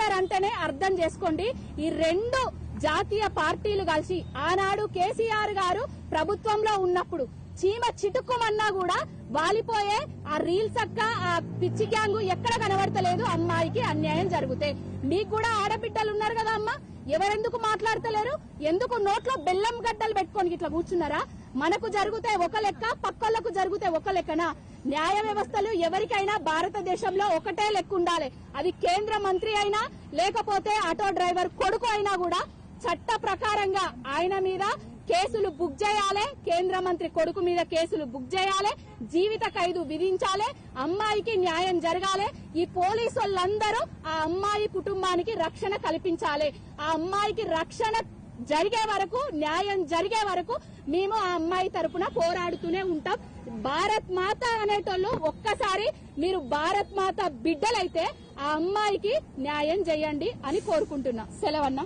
Driver అంటేనే అర్థం చేసుకోండి, ఈ రెండు జాతీయ పార్టీలు కలిసి ఆనాడు కేసీఆర్ గారు ప్రభుత్వంలో ఉన్నప్పుడు చీమ చిటుక్కుమన్నా కూడా వాలిపోయే ఆ రీల్స్ అక్క ఆ పిచ్చి గ్యాంగు ఎక్కడ కనబడతలేదు. అమ్మాయికి అన్యాయం జరిగితే మీకు కూడా ఆడబిడ్డలు ఉన్నారు కదా అమ్మ, ఎవరెందుకు మాట్లాడతలేరు? ఎందుకు నోట్లో బెల్లం గడ్డలు పెట్టుకొని ఇట్లా కూర్చున్నారా? మనకు జరిగితే ఒక లెక్క, పక్కోళ్లకు జరిగితే ఒక లెక్కనా? న్యాయ వ్యవస్థలు ఎవరికైనా భారతదేశంలో ఒకటే లెక్క ఉండాలి. అది కేంద్ర మంత్రి అయినా లేకపోతే ఆటో డ్రైవర్ కొడుకు అయినా కూడా చట్ట ప్రకారంగా ఆయన మీద కేసులు బుక్ చేయాలి, కేంద్ర మంత్రి కొడుకు మీద కేసులు బుక్ చేయాలి, జీవిత ఖైదు విధించాలి, అమ్మాయికి న్యాయం జరగాలి. ఈ పోలీసు వాళ్ళందరూ ఆ అమ్మాయి కుటుంబానికి రక్షణ కల్పించాలి. ఆ అమ్మాయికి రక్షణ జరిగే వరకు, న్యాయం జరిగే వరకు మేము ఆ అమ్మాయి తరపున పోరాడుతూనే ఉంటాం. భారత్ మాత అనేటోళ్ళు ఒక్కసారి మీరు భారత్ మాత బిడ్డలైతే ఆ అమ్మాయికి న్యాయం చేయండి అని కోరుకుంటున్నా. సెలవన్నా.